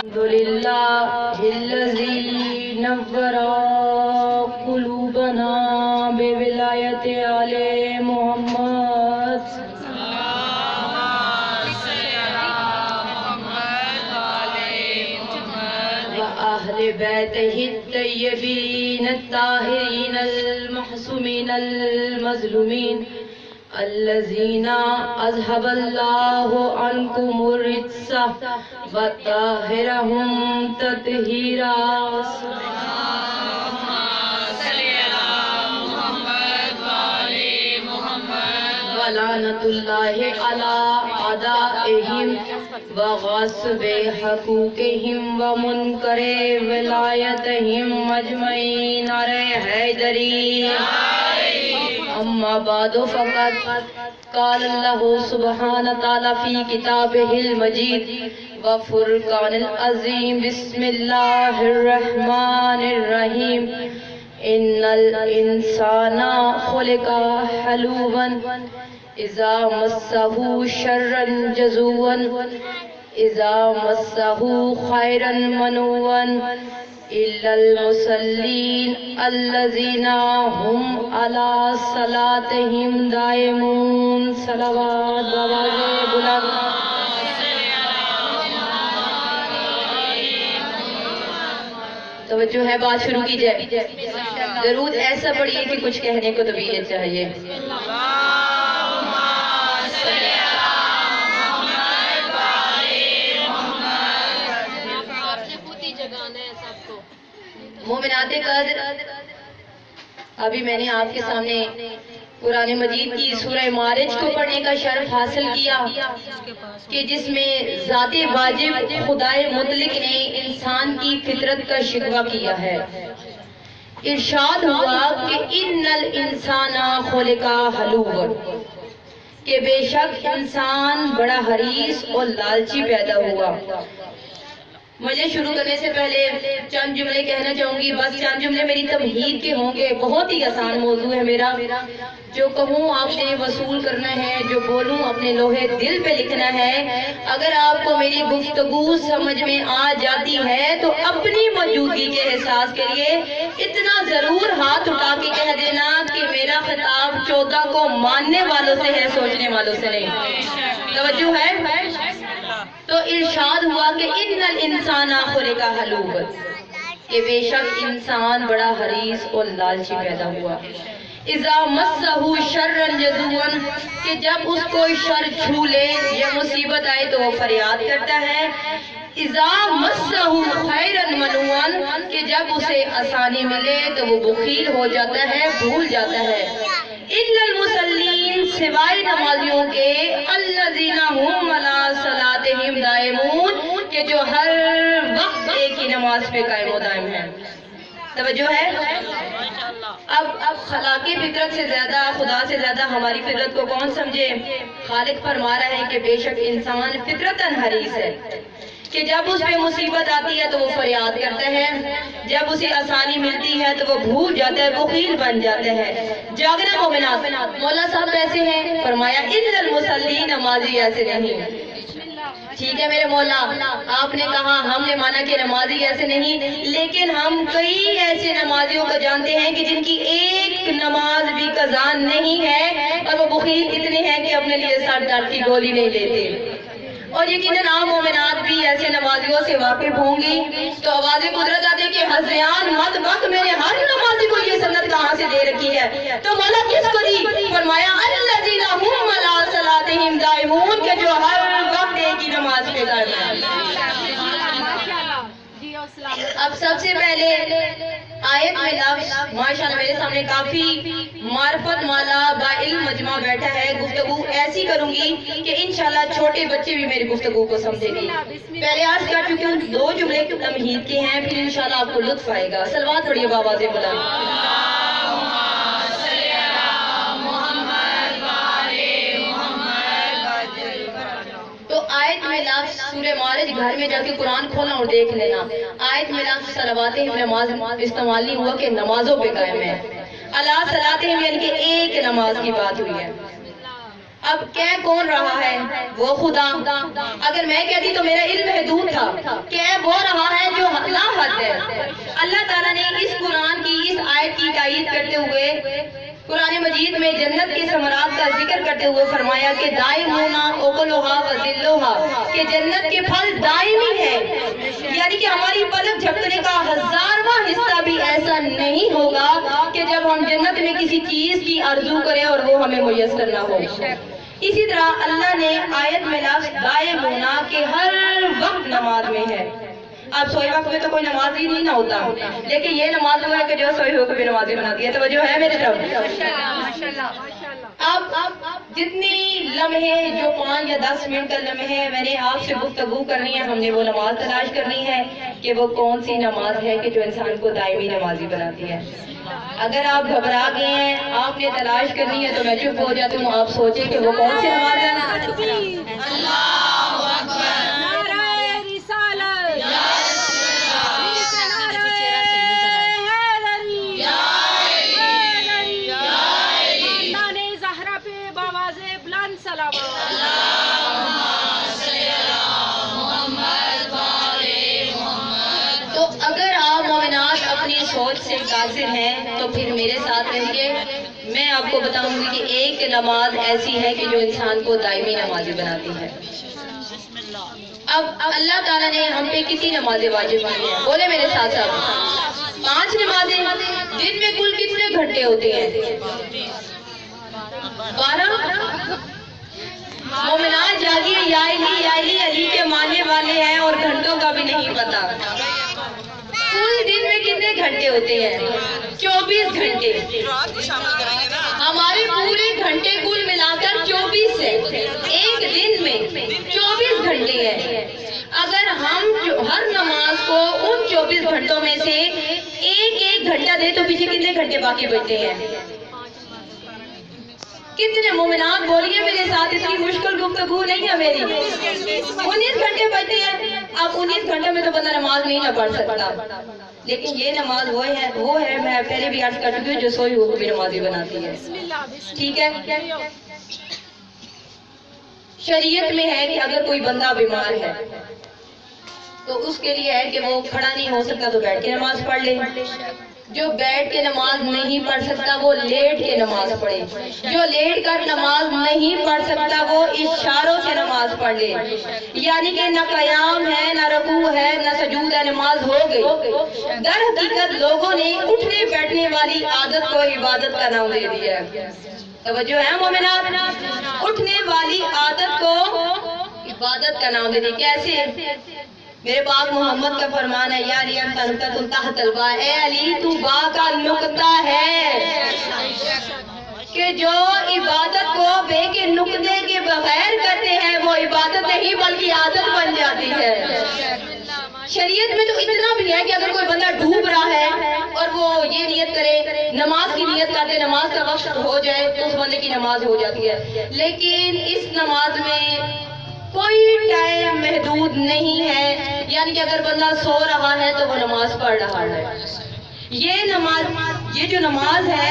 الحمدللہ الذی نور قلوبنا بولایت آل محمد وأهل بيته الطيبين الطاهرين المعصومين المظلومين الذين أذهب الله عنكم الرجس وطهرهم تطهيرا ولعنة الله على أعدائهم وغصب حقوقهم ومنكر ولايتهم أجمعين نعرہ حیدری أما بعد فقد قال الله سبحانه وتعالى في كتابه المجيد وفرقان العظيم بسم الله الرحمن الرحيم إن الإنسان خلق حلوعا إذا مسه شرا جزوعا إذا مسه خيرا منوعا إلا المصلين الذين هم على صلاتهم دائمون صلوات بآواز بلند توجہ ہے بات شروع کی جائے درود ایسا پڑھیے کہ کچھ کہنے کو طبیعت چاہیے مومنات قدر ابھی میں نے آپ کے سامنے قرآن مجید کی سورہ معارج کو پڑھنے کا شرف حاصل کیا کہ جس میں ذات واجب خدائے مطلق نے انسان کی فطرت کا شکوہ کیا ہے ارشاد ہوا کہ ان الانسان خلق ہلوعا کہ بے شک انسان بڑا حریص اور لالچی پیدا ہوا مجھے شروع کرنے سے پہلے چند جملے کہنا چاہوں گی بس چند جملے میری تمہید کے ہوں گے بہت ہی آسان موضوع ہے میرا جو کہوں آپ نے وصول کرنا ہے جو بولوں اپنے لوہے دل پہ لکھنا ہے اگر آپ کو میری گفتگو سمجھ میں آ جاتی ہے تو اپنی موجودگی کے احساس کے لیے اتنا ضرور ہاتھ اٹھا کے کہہ دینا کہ میرا خطاب 14 کو ماننے والوں سے ہے سوچنے والوں سے نہیں توجہ ہے تو ارشاد ہوا کہ ان الانسان خلق ہلوعا کہ بے شک انسان بڑا حریص اور لالچی پیدا ہوا اذا مسہ شرا جزوعا کہ جب اس کو شر چھو لے یا مصیبت آئے تو وہ فریاد کرتا ہے اذا مسہ خیرا منوعا کہ جب اسے آسانی ملے تو وہ بخیل ہو جاتا ہے بھول جاتا ہے الا المصلین سوائے نمازیوں کے الذین هم علی صلاتهم دائمون کہ جو ہر وقت ایک ہی نماز پہ قائم و دائم ہیں توجہ ہے اب خلاقی فطرت سے زیادہ خدا سے زیادہ ہماری فطرت کو کون سمجھے خالق فرما رہا ہے کہ بے شک انسان فطرتاً حریص ہے کہ جب اس پہ مصیبت آتی ہے تو وہ فریاد کرتا ہے جب اسے آسانی ملتی ہے تو وہ بھول جاتا ہے بخیل بن جاتا ہے جاگنا مومنات مولا صاحب ایسے ہیں فرمایا الا المصلین نمازی ایسے نہیں ٹھیک ہے میرے مولا آپ نے کہا ہم نے مانا کہ نمازی ایسے نہیں لیکن ہم کئی ایسے نمازیوں کو جانتے ہیں کہ جن کی ایک نماز بھی قضا نہیں ہے اور وہ بخیل اتنے ہیں کہ اپنے لیے سر درد کی گولی نہیں لیتے اور یقیناً عام مومنات بھی ایسے نمازیوں سے واقف ہوں گی تو آواز قدرت آتے کہ حضیان مت میرے ہر نمازی کو یہ سنت کہاں سے دے رکھی ہے تو مولا کس کو دی فرمایا الذین هم علی صلاتهم دائمون کہ جو ہر وقت ایک ہی نماز پہ قائم ہیں اب سب سے پہلے آیت میں لفظ ماشاءاللہ میرے سامنے کافی معرفت والا با علم مجمع بیٹھا ہے گفتگو ایسی کروں گی کہ انشاءاللہ چھوٹے بچے بھی میری گفتگو کو سمجھے گی پہلے آج کر چکے ہوں 2 جملے تمہید کے ہیں پھر انشاءاللہ آپ کو لطف آئے گا صلوات پڑھیے بآواز بلند آیت میں لفظ سورہ معارج گھر میں جا کے قرآن کھولنا اور دیکھ لینا آیت میں لفظ صلوات نماز استعمال نہیں ہوا کہ نمازوں پہ قائم ہے علی صلاتہم یعنی کہ ایک نماز کی بات ہوئی ہے اب کہہ کون رہا ہے؟ وہ خدا۔ اگر میں کہتی تو میرا علم محدود تھا، کہہ وہ رہا ہے جو لا حد ہے۔ اللہ تعالیٰ نے اس قرآن کی اس آیت کی تائید کرتے ہوئے قرآن مجید میں جنت کے ثمرات کا ذکر کرتے ہوئے فرمایا کہ دائمون اکلھا و ذلھا، کہ جنت کے پھل دائمی ہے، یعنی کہ ہماری پلک جھپکنے کا 1000واں حصہ بھی ایسا نہیں ہوگا کہ جب ہم جنت میں کسی چیز کی آرزو کریں اور وہ ہمیں میسر نہ ہو۔ اسی طرح اللہ نے آیت میں لفظ دائمون کہ ہر وقت نماز میں ہے۔ اب سوئے وقت میں تو کوئی نماز ہی نہیں نہ ہوتا، لیکن یہ نماز وہ ہے کہ جو سوئے ہو کو بھی نمازی بناتی ہے۔ توجہ ہے میرے طرف؟ اب جتنی لمحے جو 5 یا 10 منٹ کا لمحے میں نے آپ سے گفتگو کرنی ہے، ہم نے وہ نماز تلاش کرنی ہے کہ وہ کون سی نماز ہے کہ جو انسان کو دائمی نمازی بناتی ہے۔ اگر آپ گھبرا گئے ہیں، آپ نے تلاش کرنی ہے تو میں چپ ہو جاتی ہوں، آپ سوچیں کہ وہ کون سی نماز ہے۔ تو اگر آپ مومنات اپنی سوچ سے قاصر ہیں تو پھر میرے ساتھ رہیے، میں آپ کو بتاؤں گی کہ ایک نماز ایسی ہے کہ جو انسان کو دائمی نمازی بناتی ہے۔ اب اللہ تعالیٰ نے ہم پہ کتنی نمازیں واجب کی ہیں؟ بولے میرے ساتھ ساتھ 5 نمازیں۔ دن میں کل کتنے گھنٹے ہوتے ہیں؟ 12۔ مومنات جاگیے، یا علی علی کے ماننے والے ہیں اور گھنٹوں کا بھی نہیں پتا۔ کل دن میں کتنے گھنٹے ہوتے ہیں؟ 24 گھنٹے۔ ہمارے پورے گھنٹے کل ملا کر 24 ہے، ایک دن میں 24 گھنٹے ہیں۔ اگر ہم ہر نماز کو ان 24 گھنٹوں میں سے ایک گھنٹہ دے تو پیچھے کتنے گھنٹے باقی بچتے ہیں؟ کتنے مومنات بولیے میرے ساتھ، اتنی مشکل گفتگو نہیں ہے میری۔ 19 گھنٹے بچتے ہیں۔ اب 19 گھنٹے میں تو بندہ نماز نہیں نہ پڑھ سکتا، لیکن یہ نماز وہ ہے میں پہلے بھی عرض کر چکی ہوں، جو سوئی ہو کو بھی نمازی بناتی ہے۔ ٹھیک ہے؟ شریعت میں ہے کہ اگر کوئی بندہ بیمار ہے تو اس کے لیے ہے کہ وہ کھڑا نہیں ہو سکتا تو بیٹھ کے نماز پڑھ لے، جو بیٹھ کے نماز نہیں پڑھ سکتا وہ لیٹ کے نماز پڑھے، جو لیٹ کر نماز نہیں پڑھ سکتا وہ اشاروں سے نماز پڑھ لے، یعنی کہ نہ قیام ہے، نہ رکوع ہے، نہ سجود ہے، نماز ہو گئی۔ در حقیقت لوگوں نے اٹھنے بیٹھنے والی عادت کو عبادت کا نام دے دیا ہے۔ توجہ ہے مومنات؟ اٹھنے والی عادت کو عبادت کا نام دے دیا۔ کیسے؟ میرے پاک محمد کا فرمان ہے، یا علی انت نقطۃ تحت الباء، اے علی تو با کا نقطہ ہے، کہ جو عبادت کو بے کے نقطے کے بغیر کرتے ہیں وہ عبادت نہیں بلکہ عادت بن جاتی ہے۔ شریعت میں تو اتنا بھی ہے کہ اگر کوئی بندہ ڈوب رہا ہے اور وہ یہ نیت کرے، نماز کی نیت کرتے، نماز کا وقت ہو جائے تو اس بندے کی نماز ہو جاتی ہے، لیکن اس نماز میں کوئی ٹائم محدود نہیں ہے، یعنی کہ اگر بندہ سو رہا ہے تو وہ نماز پڑھ رہا ہے۔ یہ جو نماز ہے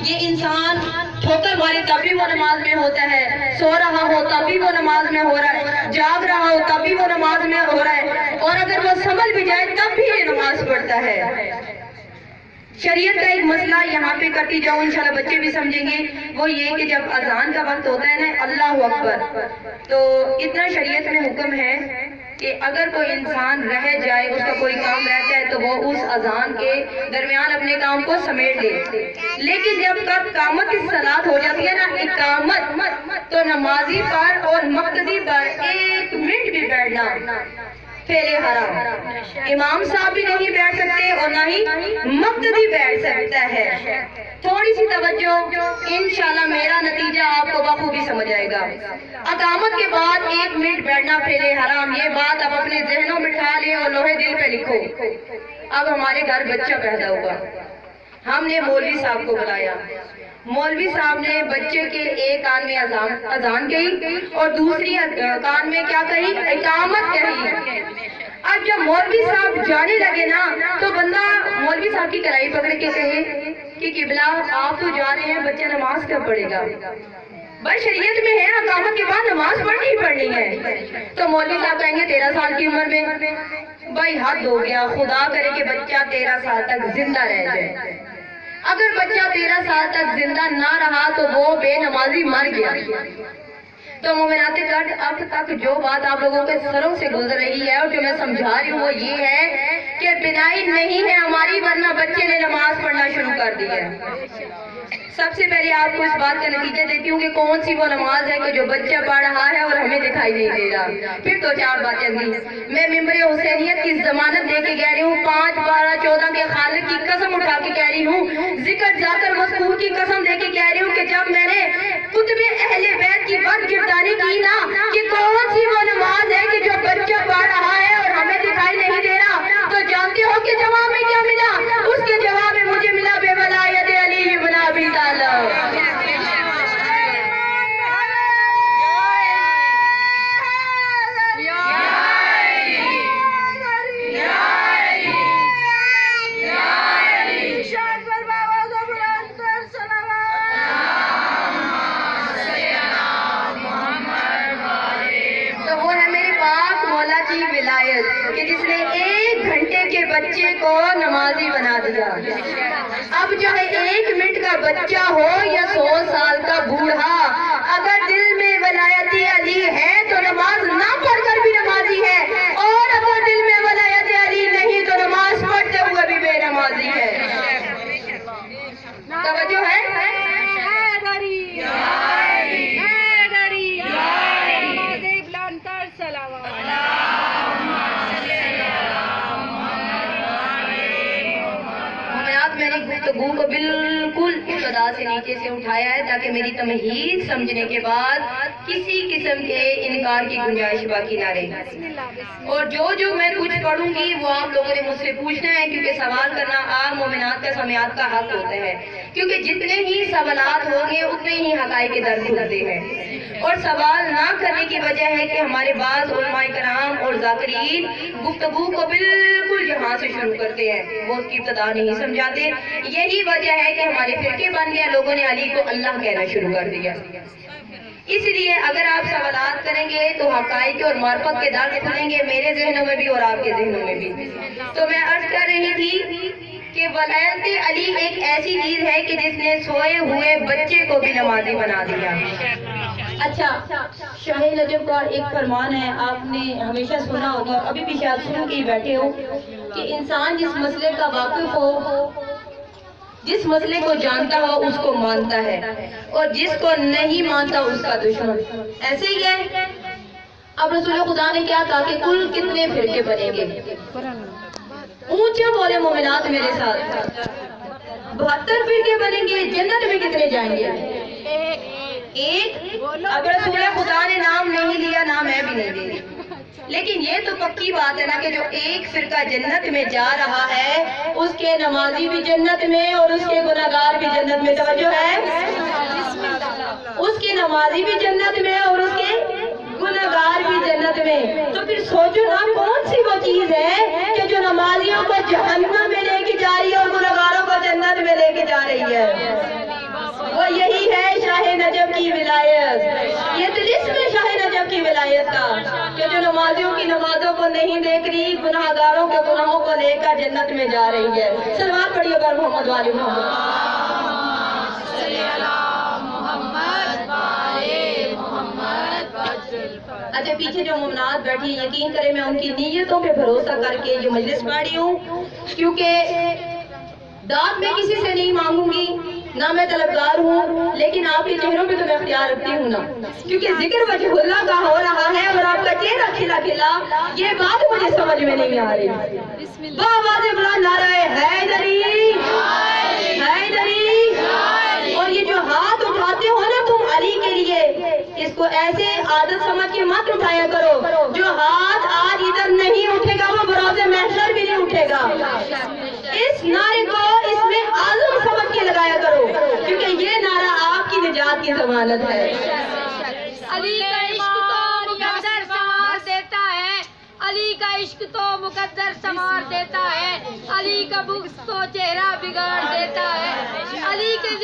یہ انسان ٹھوکر مارے تب بھی وہ نماز میں ہوتا ہے، سو رہا ہو تب بھی وہ نماز میں ہو رہا ہے، جاگ رہا ہو تب بھی وہ نماز میں ہو رہا ہے، اور اگر وہ سنبھل بھی جائے تب بھی یہ نماز پڑھتا ہے۔ شریعت کا ایک مسئلہ یہاں پہ کرتی جاؤں، انشاءاللہ بچے بھی سمجھیں گے، وہ یہ کہ جب اذان کا وقت ہوتا ہے نا، اللہ اکبر، تو اتنا شریعت میں حکم ہے کہ اگر کوئی انسان رہ جائے، اس کا کوئی کام رہتا ہے تو وہ اس اذان کے درمیان اپنے کام کو سمیٹ لے، لیکن جب اقامت کی صلاۃ ہو جاتی ہے نا، اقامت، تو نمازی پر اور مقتدی پر 1 منٹ بھی بیٹھنا پھیلے حرام۔ امام صاحب بھی نہیں بیٹھ سکتے اور نہ ہی مقتدی بیٹھ سکتا ہے۔ تھوڑی سی توجہ، انشاءاللہ میرا نتیجہ آپ کو بخوبی سمجھ آئے گا۔ اقامت کے بعد 1 منٹ بیٹھنا پھیلے حرام، یہ بات آپ اپنے ذہنوں میں ٹھا لیں اور لوہے دل پہ لکھو۔ اب ہمارے گھر بچہ پیدا ہوا، ہم نے مولوی صاحب کو بلایا، مولوی صاحب نے بچے کے ایک کان میں اذان کہی اور دوسری کان میں کیا کہی؟ اقامت کہی۔ اب جب مولوی صاحب جانے لگے نا تو بندہ مولوی صاحب کی کلائی پکڑ کے کہے کہ قبلہ آپ تو جا رہے ہیں، بچہ نماز کب پڑھے گا؟ بھائی شریعت میں ہے اقامت کے بعد نماز پڑھنی ہی پڑھنی ہے. تو مولوی صاحب کہیں گے 13 سال کی عمر میں. بھائی حد ہو گیا. خدا کرے کہ بچہ 13 سال تک زندہ رہ جائے. اگر بچہ 13 سال تک زندہ نہ رہا تو وہ بے نمازی مر گیا. تو مومنات کرد اب تک جو بات آپ لوگوں کے سروں سے گزر رہی ہے اور جو میں سمجھا رہی ہوں وہ یہ ہے کہ بنائی نہیں ہے ہماری ورنہ بچے نے نماز پڑھنا شروع کر دی ہے. سب سے پہلے آپ کو اس بات کا نتیجہ دیتی ہوں کہ کون سی وہ نماز ہے کہ جو بچہ پڑھ رہا ہے اور ہمیں دکھائی نہیں دے رہا. پھر تو 4 باتیں اگلی. میں ممبر حسینیت کی ضمانت دے کے کہہ رہی ہوں, 5, 12, 14 کے خالق کی قسم اٹھا کے کہہ رہی ہوں, ذکر ذاکر مذکور کی قسم دے کے کہہ رہی ہوں کہ جب میں نے کتب اہل بیت کی بد گردانی کی نا کہ کون سی وہ نماز ہے کہ جو بچہ پڑھ رہا ہے اور ہمیں دکھائی نہیں دے رہا, تو جانتے ہو کہ جواب میں کیا ملا؟ اس کے جواب میں مجھے ملا بے ولایت علی ابن ابی طالب. کہ جس نے 1 گھنٹے کے بچے کو نمازی بنا دیا. اب چاہے 1 منٹ کا بچہ ہو یا 100 سال کا بوڑھا, اگر دل میں ولایت علی ہے تو نماز نہ پڑھ کر بھی نمازی ہے, اور اگر دل میں ولایت علی نہیں تو نماز پڑھتے ہوئے بھی بے نمازی ہے. توجہ ہے؟ میں نے گفتگو کو بالکل ابتدا سے نیچے سے اٹھایا ہے تاکہ میری تمہید سمجھنے کے بعد کسی قسم کے انکار کی گنجائش باقی نہ رہے. اور جو میں کچھ پڑھوں گی وہ آپ لوگوں نے مجھ سے پوچھنا ہے, کیونکہ سوال کرنا عام مومنات کا سمیات کا حق ہوتا ہے, کیونکہ جتنے ہی سوالات ہوں گے اتنے ہی حقائق کے در کھلتے ہیں. اور سوال نہ کرنے کی وجہ ہے کہ ہمارے بعض علماء کرام اور ذاکرین گفتگو کو بالکل یہاں سے شروع کرتے ہیں, وہ اس کی ابتدا نہیں سمجھاتے. یہی وجہ ہے کہ ہمارے فرقے بن گئے, لوگوں نے علی کو اللہ کہنا شروع کر دیا. اس لیے اگر آپ سوالات کریں گے تو حقائق اور معرفت کے در کھلیں گے, میرے ذہنوں میں بھی اور آپ کے ذہنوں میں بھی. تو میں عرض کر رہی تھی کہ ولایت علی ایک ایسی چیز ہے کہ جس نے سوئے ہوئے بچے کو بھی نمازی بنا دیا. اچھا, شاہ نجف کا ایک فرمان ہے, آپ نے ہمیشہ سنا ہوگا, ابھی بھی شاید سن کے بیٹھے ہو, کہ انسان جس مسئلے کا واقف ہو, جس مسئلے کو جانتا ہو اس کو مانتا ہے, اور جس کو نہیں مانتا اس کا دشمن. ایسے ہی ہے. اب رسول خدا نے کیا کہا کہ کل کتنے فرقے بنیں گے؟ اونچے بولے مومنات میرے ساتھ, 72 فرقے بنیں گے. جنت میں کتنے جائیں گے؟ ایک. اگر رسول خدا نے نام نہیں لیا نام میں بھی نہیں دے. لیکن یہ تو پکی بات ہے نا کہ جو ایک فرقہ جنت میں جا رہا ہے اس کے نمازی بھی جنت میں اور اس کے گناہگار بھی جنت میں. توجہ ہے؟ اس کے نمازی بھی جنت میں اور اس کے گناہگار بھی جنت میں. تو پھر سوچو نا کون سی وہ چیز ہے کہ جو نمازیوں کو جہنم میں لے کے جا رہی ہے اور گناہگاروں کو جنت میں لے کے جا رہی ہے؟ وہ یہی ہے شاہ نجف کی ولایت. یہ طلسم ہے شاہ نجف کی ولایت کا, کہ جو نمازیوں کی نمازوں کو نہیں دیکھ رہی, گناہگاروں کے گناہوں کو لے کر جنت میں جا رہی ہے. سلوات پڑھیے بر محمد والی محمد. اچھا, پیچھے جو مومنات بیٹھی یقین کریں میں ان کی نیتوں پہ بھروسہ کر کے یہ مجلس پڑھی ہوں, کیونکہ داد میں کسی سے نہیں مانگوں گی, نہ میں طلبگار ہوں, لیکن آپ کے چہروں پہ تو میں اختیار رکھتی ہوں نا, کیونکہ ذکر وجہ اللہ کا ہو رہا ہے اور آپ کا چہرہ کھلا کھلا, یہ بات مجھے سمجھ میں نہیں آ رہی. بآواز بلند نعرہ حیدری حیدری. اور یہ جو ہاتھ اٹھاتے ہو نا تم علی کے لیے, اس کو ایسے عادت سمجھ کے مت اٹھایا کرو. جو ہاتھ آج ادھر نہیں اٹھے گا وہ بروز محشر بھی نہیں اٹھے گا. اس نعرے کو اس میں عظم سمجھ کے لگایا کرو, کیونکہ یہ نعرہ آپ کی نجات کی ضمانت ہے. علی کا عشق تو مقدر سنوار دیتا ہے, علی کا عشق تو مقدر سنوار دیتا ہے, علی کا بغض تو چہرہ بگاڑ دیتا ہے, علی کے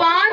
5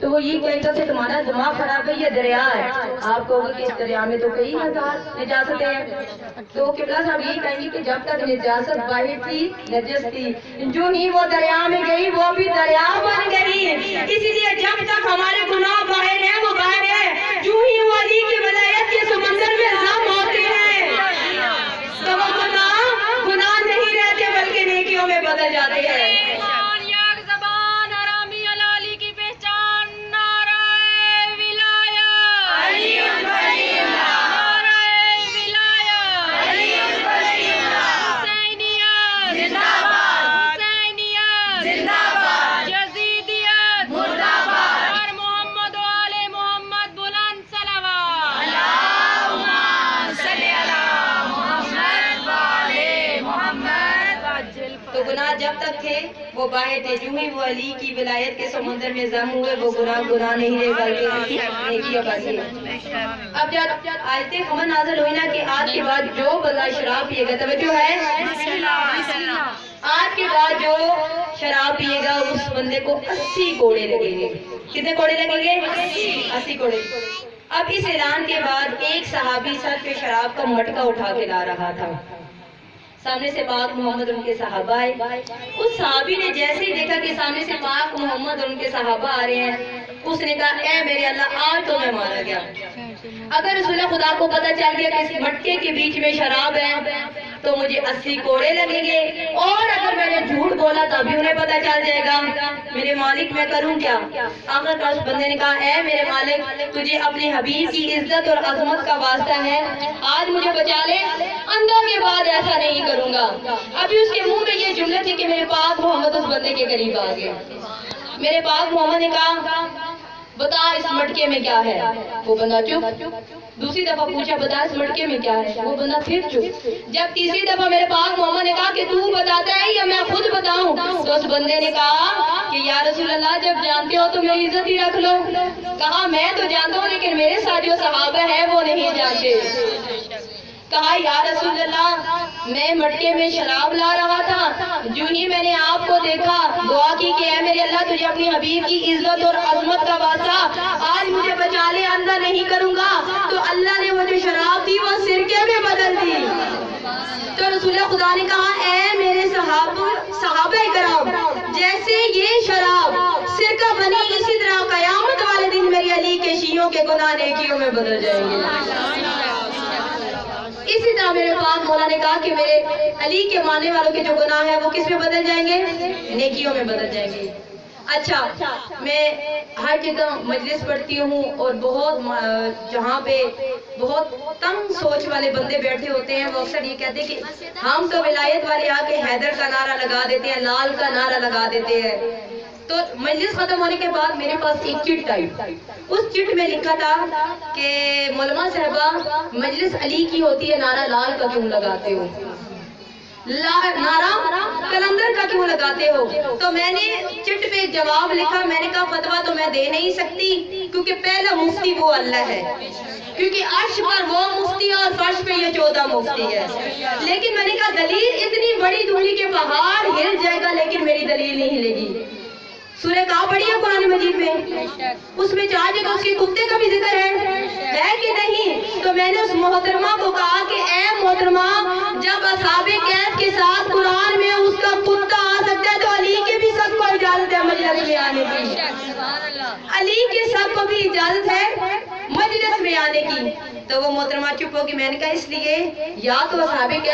تو وہ یہ کہے گا کہ تمہارا دماغ خراب ہے، یہ دریا ہے. آپ کہو گے کہ اس دریا میں تو کئی ہزار نجاستیں ہیں. تو قبلہ صاحب یہ کہیں گے کہ جب تک نجاست باہر تھی نجس تھی، جو ہی وہ دریا میں گئی وہ بھی دریا بن گئی. اسی لیے جب تک ہمارے گناہ باہر ہیں وہ باہر ہے، جو ہی وہ علی کی ولایت کے سمندر میں ضم ہوتے ہیں تو وہ گناہ نہیں رہتے بلکہ نیکیوں میں بدل جاتے ہیں. تو گناہ جب تک تھے وہ باہر تھے، جو ہی وہ علی کی ولایت کے سمندر میں ضم ہوئے وہ گناہ نہیں رہے بلکہ نیکیاں بن گئی. اب جب آیت خبر نازل ہوئی نا کہ آج کے بعد جو بندہ شراب پیے گا، توجہ ہے، آج کے بعد جو شراب پیے گا اس بندے کو 80 کوڑے لگیں گے. کتنے کوڑے لگیں گے؟ 80 کوڑے. اب اس اعلان کے بعد ایک صحابی سر پہ شراب کا مٹکا اٹھا کے لا رہا تھا. سامنے سے پاک محمد ان کے صحابہ آئے. اس صحابی نے جیسے ہی دیکھا کہ سامنے سے پاک محمد ان کے صحابہ آ رہے ہیں، اس نے کہا اے میرے اللہ آج تو میں مارا گیا. اگر رسول خدا کو پتہ چل گیا کہ اس مٹکے کے بیچ میں شراب ہے تو مجھے 80 کوڑے لگیں گے، اور اگر میں نے جھوٹ بولا تو بھی انہیں پتہ چل جائے گا. میرے مالک میں کروں کیا؟ آخر کار اس بندے نے کہا اے میرے مالک تجھے اپنے حبیب کی عزت اور عظمت کا واسطہ ہے، آج مجھے بچا لے، اندھا کے بعد ایسا نہیں کروں گا. ابھی اس کے منہ میں یہ جملے تھی کہ میرے پاک محمد اس بندے کے قریب آ گئے. میرے پاک محمد نے کہا بتا اس مٹکے میں کیا ہے؟ وہ بندہ چپ. دوسری دفعہ پوچھا بتا اس مٹکے میں کیا ہے؟ وہ بندہ پھر چپ. جب تیسری دفعہ میرے پاک محمد نے کہا کہ تو بتاتا ہے یا میں خود بتاؤں؟ تو اس بندے نے کہا کہ یا رسول اللہ جب جانتے ہو تو میری عزت ہی رکھ لو. کہا میں تو جانتا ہوں لیکن میرے ساتھ جو صحابہ ہیں وہ نہیں جانتے. کہا یا رسول اللہ میں مٹکے میں شراب لا رہا تھا، جو ہی میں نے آپ کو دیکھا دعا کی کہ اے میرے اللہ تجھے اپنی حبیب کی عزت اور عظمت کا واسطہ آج مجھے بچا لے، اندھا نہیں کروں گا. تو اللہ نے وہ جو شراب دی وہ سرکے میں بدل دی. تو رسول خدا نے کہا اے میرے صحابہ کرام جیسے یہ شراب سرکہ بنی اسی طرح قیامت والے دن میری علی کے شیعوں کے گناہ نیکیوں میں بدل جائیں گے. اسی طرح میرے پاک مولا نے کہا کہ میرے علی کے ماننے والوں کے جو گناہ ہیں وہ کس میں بدل جائیں گے؟ نیکیوں میں بدل جائیں گے. اچھا میں ہر جگہ مجلس پڑھتی ہوں اور بہت جہاں پہ بہت تنگ سوچ والے بندے بیٹھے ہوتے ہیں وہ اکثر یہ کہتے ہیں کہ ہم تو ولایت والے آ کے حیدر کا نعرہ لگا دیتے ہیں، لال کا نعرہ لگا دیتے ہیں. تو مجلس ختم ہونے کے بعد میرے پاس ایک چٹ آئی. اس چٹ میں لکھا تھا کہ مولانا صاحبہ مجلس علی کی ہوتی ہے، نعرہ لال کا کیوں لگاتے ہو؟ نعرہ کلندر کا کیوں لگاتے ہو؟ تو میں نے چٹ پہ جواب لکھا، میں نے کہا فتویٰ تو میں دے نہیں سکتی کیونکہ پہلا مفتی وہ اللہ ہے، کیونکہ عرش پر وہ مفتی ہے اور فرش پہ یہ 14 مفتی ہے. لیکن میں نے کہا دلیل اتنی بڑی دھولی کے پہاڑ ہل جائے گا لیکن میری دلیل نہیں ہلے گی. سورہ کہاں پڑھی ہے قرآن مجید میں؟ اس میں 4 جگہ اس کے کتے کا بھی ذکر ہے کہ نہیں؟ تو میں نے اس محترمہ کو کہا کہ اے محترمہ جب اصحاب کہف کے ساتھ قرآن میں اس کا کتا آ سکتا ہے تو علی کے بھی سب کو اجازت ہے مجلس میں آنے کی. علی کے سب کو بھی اجازت ہے مجلس میں آنے کی. تو وہ محترمہ چپ ہوگی. میں نے کہا اس لیے یا تو اصحاب کہف